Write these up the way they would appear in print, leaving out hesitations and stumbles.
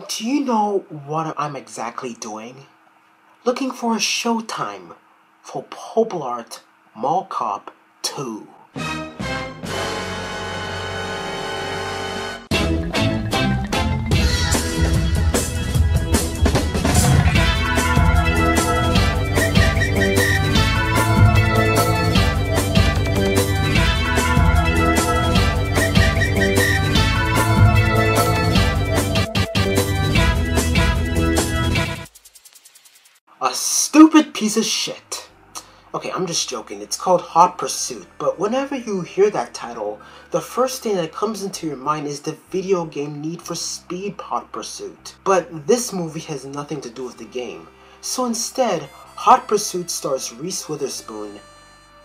Do you know what I'm exactly doing? Looking for a showtime for Purple Art Mall Cop 2. A stupid piece of shit. Okay, I'm just joking. It's called Hot Pursuit, but whenever you hear that title, the first thing that comes into your mind is the video game Need for Speed Hot Pursuit. But this movie has nothing to do with the game. So instead, Hot Pursuit stars Reese Witherspoon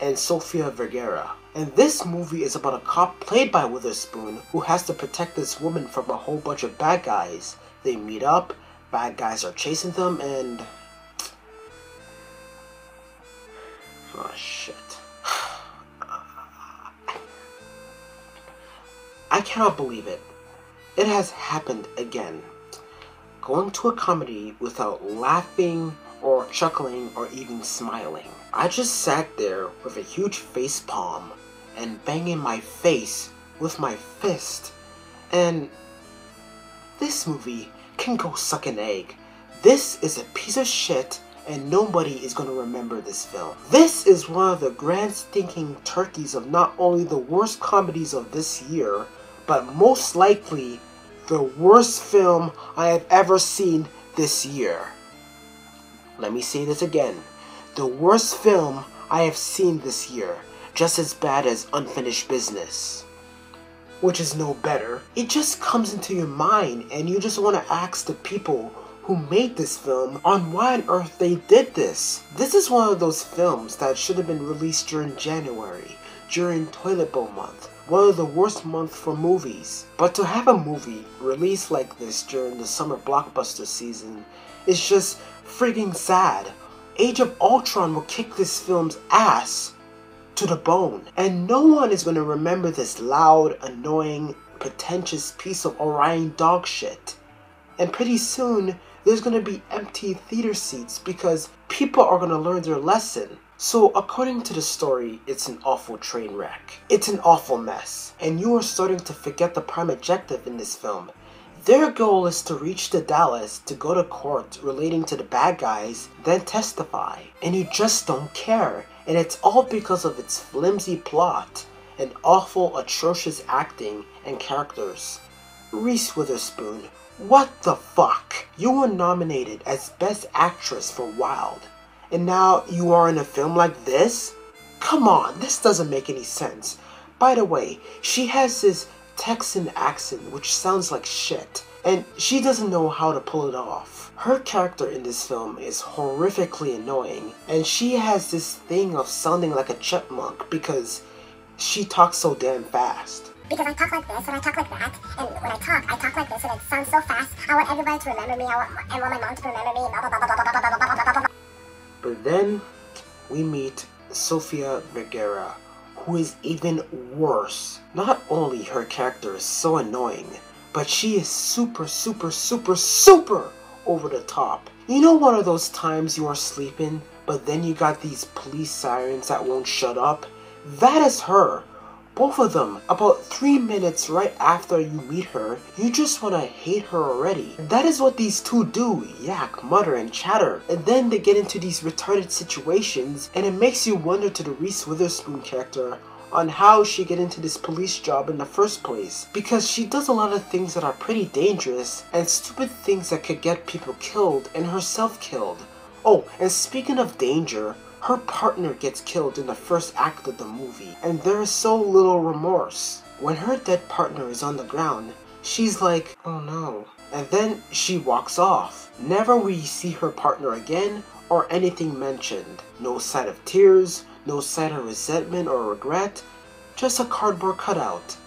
and Sofia Vergara. And this movie is about a cop played by Witherspoon who has to protect this woman from a whole bunch of bad guys. They meet up, bad guys are chasing them, and... oh shit. I cannot believe it. It has happened again. Going to a comedy without laughing or chuckling or even smiling. I just sat there with a huge face palm and banging my face with my fist. And this movie can go suck an egg. This is a piece of shit and nobody is going to remember this film. This is one of the grand stinking turkeys of not only the worst comedies of this year, but most likely the worst film I have ever seen this year. Let me say this again. The worst film I have seen this year. Just as bad as Unfinished Business. Which is no better. It just comes into your mind and you just want to ask the people who made this film on why on earth they did this. This is one of those films that should have been released during January, during Toilet Bowl month, one of the worst months for movies. But to have a movie released like this during the summer blockbuster season is just frigging sad. Age of Ultron will kick this film's ass to the bone, and no one is going to remember this loud, annoying, pretentious piece of Orion dog shit. And pretty soon, there's going to be empty theater seats because people are going to learn their lesson. So according to the story, it's an awful train wreck. It's an awful mess. And you are starting to forget the prime objective in this film. Their goal is to reach to Dallas to go to court relating to the bad guys, then testify. And you just don't care. And it's all because of its flimsy plot and awful, atrocious acting and characters. Reese Witherspoon. What the fuck? You were nominated as Best Actress for Wild, and now you are in a film like this? Come on, this doesn't make any sense. By the way, she has this Texan accent which sounds like shit, and she doesn't know how to pull it off. Her character in this film is horrifically annoying, and she has this thing of sounding like a chipmunk because she talks so damn fast. Because I talk like this, and I talk like that, and when I talk like this, and it sounds so fast, I want everybody to remember me, I want my mom to remember me, blah, blah, blah, blah, blah, blah, blah, blah, blah. But then, we meet Sofia Vergara, who is even worse. Not only her character is so annoying, but she is super, super, super, super over the top. You know one of those times you are sleeping, but then you got these police sirens that won't shut up? That is her. Both of them, about 3 minutes right after you meet her, you just want to hate her already. That is what these two do, yak, mutter, and chatter. And then they get into these retarded situations, and it makes you wonder to the Reese Witherspoon character on how she get into this police job in the first place. Because she does a lot of things that are pretty dangerous, and stupid things that could get people killed, and herself killed. Oh, and speaking of danger, her partner gets killed in the first act of the movie, and there is so little remorse. When her dead partner is on the ground, she's like, oh no. And then she walks off. Never will you see her partner again, or anything mentioned. No sight of tears, no sight of resentment or regret, just a cardboard cutout.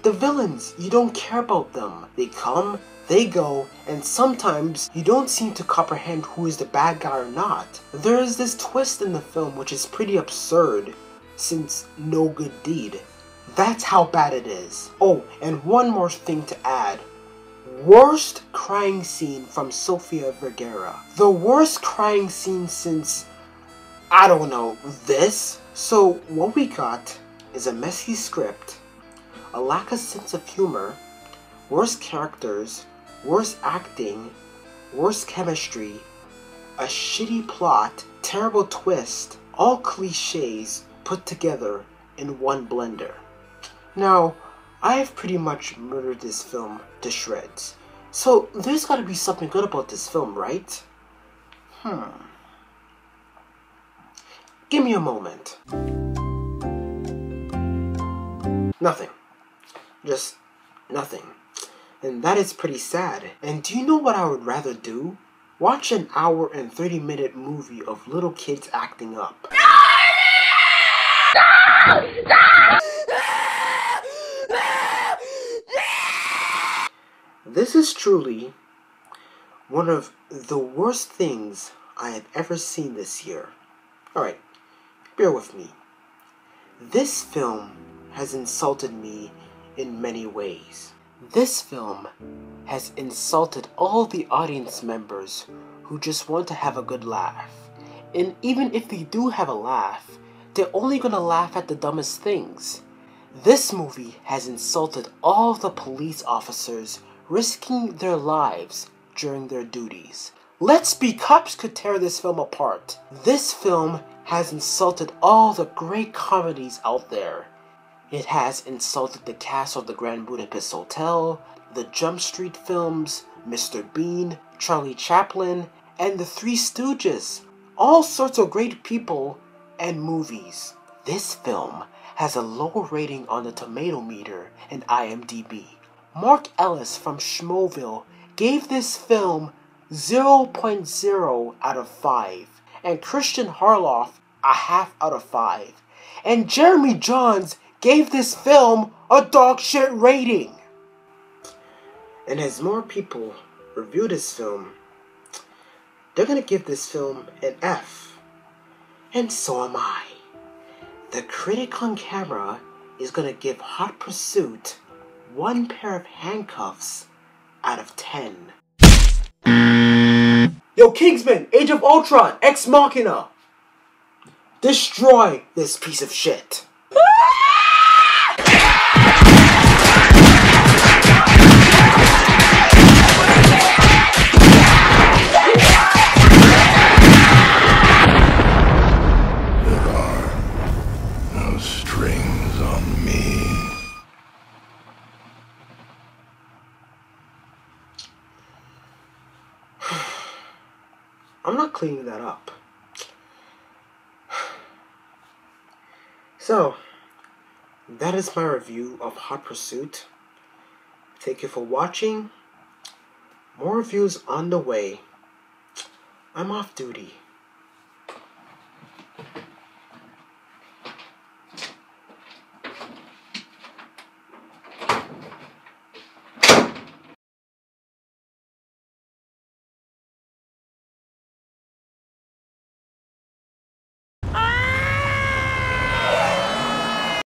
The villains, you don't care about them. They come, they go, and sometimes you don't seem to comprehend who is the bad guy or not. There is this twist in the film which is pretty absurd, since no good deed. That's how bad it is. Oh, and one more thing to add. Worst crying scene from Sofia Vergara. The worst crying scene since, I don't know, this? So what we got is a messy script, a lack of sense of humor, worst characters, worst acting, worst chemistry, a shitty plot, terrible twist, all cliches put together in one blender. Now, I have pretty much murdered this film to shreds. So there's gotta be something good about this film, right? Give me a moment. Nothing. Just nothing. And that is pretty sad. And do you know what I would rather do? Watch an hour and 30-minute movie of little kids acting up. This is truly one of the worst things I have ever seen this year. Alright, bear with me. This film has insulted me in many ways. This film has insulted all the audience members who just want to have a good laugh. And even if they do have a laugh, they're only gonna laugh at the dumbest things. This movie has insulted all the police officers risking their lives during their duties. Let's Be Cops could tear this film apart. This film has insulted all the great comedies out there. It has insulted the cast of the Grand Budapest Hotel, the Jump Street films, Mr. Bean, Charlie Chaplin, and the Three Stooges. All sorts of great people and movies. This film has a low rating on the tomato meter and IMDb. Mark Ellis from Schmoville gave this film 0.0 out of 5, and Christian Harloff a half out of 5, and Jeremy Jahns gave this film a dog shit rating. And as more people review this film, they're gonna give this film an F. And so am I. The critic on camera is gonna give Hot Pursuit 1 pair of handcuffs out of 10. Yo, Kingsman, Age of Ultron, Ex Machina. Destroy this piece of shit. I'm not cleaning that up. So, that is my review of Hot Pursuit. Thank you for watching. More reviews on the way. I'm off duty.